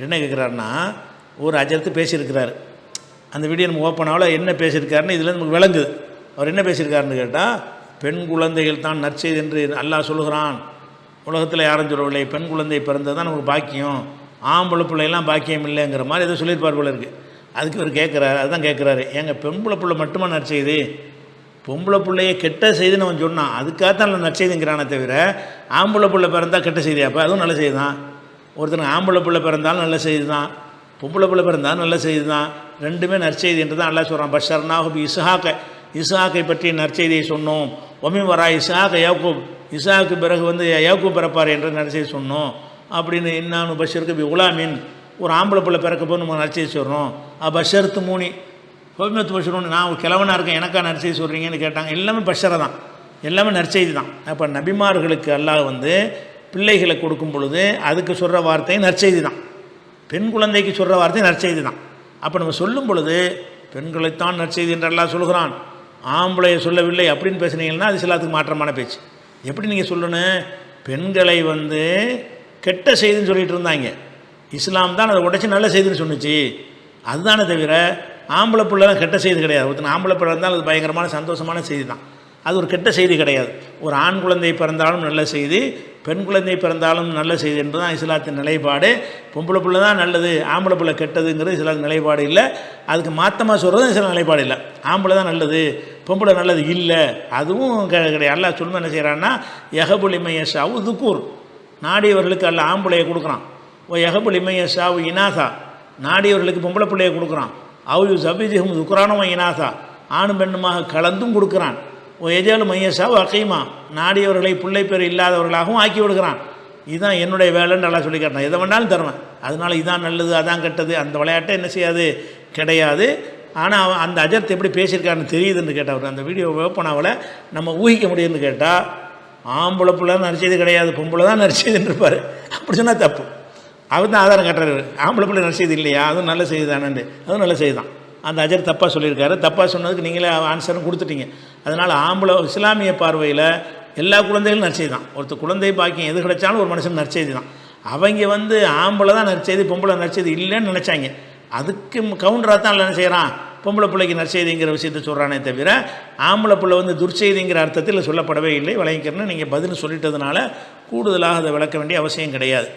என்ன கேட்குறாருன்னா, ஒரு அஜர்த்து பேசியிருக்கிறார். அந்த வீடியோ நம்ம ஓப்பன் ஆகல, என்ன பேசியிருக்காருன்னு இதில் நமக்கு விளங்குது. அவர் என்ன பேசியிருக்காருன்னு கேட்டால், பெண் குழந்தைகள் தான் நற்செய்தி என்று அல்லாஹ் சொல்லுகிறான். உலகத்தில் யாரும் சொல்லவில்லை, பெண் குழந்தை பிறந்தது தான் நமக்கு பாக்கியம், ஆம்பளை பிள்ளைலாம் பாக்கியம் இல்லைங்கிற மாதிரி ஏதோ சொல்லியிருப்பார் போல இருக்குது. அதுக்கு இவர் கேட்குறாரு, அதுதான் கேட்குறாரு, ஏங்க பெண்புள்ள பிள்ளை மட்டுமா நற்செய்தி? பொம்பளை பிள்ளையை கெட்ட செய்தின்னு அவன் சொன்னான், அதுக்காகத்தான் நல்ல நற்செய்திங்கிறானே தவிர ஆம்பளை பிள்ளை பிறந்தால் கெட்ட செய்தி. அப்போ அதுவும் நல்ல செய்தி தான். ஒருத்தனுக்கு ஆம்பளை பிள்ளை பிறந்தாலும் நல்ல செய்தி தான், பொம்பளை பிள்ளை பிறந்தாலும் நல்ல செய்தி தான். ரெண்டுமே நற்செய்தி என்று தான் அல்லாஹ் சொல்கிறான். பஷர்னாஹு இஸ்ஹாக்கை பற்றி நற்செய்தியை சொன்னோம். ஒமின் வரா இஸ்ஹாக் யாக்கூப், இஸ்ஹாக்கு பிறகு யாக்கூப் பிறப்பார் என்ற நற்செய்தி சொன்னோம் அப்படின்னு. இன்னானு பஷருக்கு உலாமின், ஒரு ஆம்பளை பிள்ளை பிறக்க போது நம்ம நற்செய்தி சொல்கிறோம். பஷர்த்து மூணி கோபிமத்து பஷருன்னு, நான் கிழவனாக இருக்கேன் எனக்கா நற்செய்தி சொல்கிறீங்கன்னு கேட்டாங்க. எல்லாமே பஷரை தான், எல்லாமே நற்செய்தி தான். அப்போ நபிமார்களுக்கு அல்லாஹ் பிள்ளைகளை கொடுக்கும் பொழுது அதுக்கு சொல்கிற வார்த்தை நற்செய்தி தான். பெண் குழந்தைக்கு சொல்கிற வார்த்தை நற்செய்தி தான். அப்போ நம்ம சொல்லும் பொழுது பெண்களைத்தான் நற்செய்தி என்று அல்லாஹ் சொல்கிறான், ஆம்பளையை சொல்லவில்லை அப்படின்னு பேசுனீங்கன்னா அது சிலத்துக்கு மாற்றமான பேச்சு. எப்படி நீங்கள் சொல்லணும்? பெண்களை கெட்ட செய்தின்னு சொல்லிட்டு இருந்தாங்க, இஸ்லாம் தான் அதை உடைச்சி நல்ல செய்தின்னு சொன்னிச்சு. அதுதானே தவிர ஆம்பளை பிள்ளைலாம் கெட்ட செய்தி கிடையாது. ஒருத்தன் ஆம்பளை பிள்ளை இருந்தாலும் அது பயங்கரமான சந்தோஷமான செய்தி தான், அது ஒரு கெட்ட செய்தி கிடையாது. ஒரு ஆண் குழந்தை பிறந்தாலும் நல்ல செய்தி, பெண் குழந்தை பிறந்தாலும் நல்ல செய்தி என்று தான் இஸ்லாத்தின் நிலைப்பாடு. பொம்பளை பிள்ளை தான் நல்லது, ஆம்பளை பிள்ளை கெட்டதுங்கிறது இஸ்லாத்தின் நிலைப்பாடு இல்லை. அதுக்கு மாற்றமாக சொல்கிறதும் இஸ்லாம் நிலைப்பாடு இல்லை. ஆம்பளை தான் நல்லது, பொம்பளை நல்லது இல்லை, அதுவும் கிடையாது. அல்லாஹ் சொல்லுமா என்ன செய்கிறான்னா, யஹபுலிமையஷாவு துக்கூர், நாடியவர்களுக்கு அல்ல ஆம்பளையை கொடுக்குறான். ஓ யஹபுலிமையஷாவு இனாசா, நாடியவர்களுக்கு பொம்பளை பிள்ளையை கொடுக்குறான். அவு சபிஜிஹும் துக்குரானும் இனாசா, ஆணும் பெண்ணுமாக கலந்தும் கொடுக்குறான். ஓ எஜாலு மையஷாவு அகைமா, நாடியவர்களை பிள்ளை பேர் இல்லாதவர்களாகவும் ஆக்கி விடுகிறான். இதுதான் என்னுடைய வேலைன்னு நல்லா சொல்லி காட்டினான். எதை வேணாலும் தருவேன், அதனால் இதான் நல்லது அதான் கெட்டது அந்த விளையாட்டை என்ன செய்யாது, கிடையாது. ஆனால் அந்த அஜர்த் எப்படி பேசியிருக்காருன்னு தெரியுதுன்னு கேட்டவர். அந்த வீடியோ ஓப்பனாவில் நம்ம ஊகிக்க முடியும்னு கேட்டால், ஆம்பளை பிள்ளை நடிச்சது கிடையாது, பொம்பளை தான் நடிச்சதுன்னு இருப்பார். அப்படி சொன்னால் தப்பு. அவர் தான் ஆதாரம் கட்டுறாரு, ஆம்பளை பிள்ளை நடிச்சது இல்லையா, அதுவும் நல்ல செய்தி தானே, அதுவும் நல்ல செய்தி தான். அந்த அஜர் தப்பாக சொல்லியிருக்காரு. தப்பாக சொன்னதுக்கு நீங்களே ஆன்சரும் கொடுத்துட்டீங்க. அதனால் ஆம்பளை இஸ்லாமிய பார்வையில் எல்லா குழந்தைகளும் நற்செய்தி தான். ஒருத்தர் குழந்தை பாக்கியம் எது கிடைச்சாலும் ஒரு மனுஷன் நற்செய்தி தான். அவங்க ஆம்பளை தான் நற்செய்தி, பொம்பளை நற்செய்தி இல்லைன்னு நினச்சாங்க. அதுக்கு கவுண்டராக தான் என்ன செய்கிறான், பொம்பளை பிள்ளைக்கு நற்செய்திங்கிற விஷயத்தை சொல்கிறானே தவிர ஆம்பளை பிள்ளை துர்ச்செய்திங்கிற அர்த்தத்தில் சொல்லப்படவே இல்லை. விளங்கிக்கிறேன்னு நீங்கள் பதில் சொல்லிட்டதுனால கூடுதலாக அதை விளக்க வேண்டிய அவசியம் கிடையாது.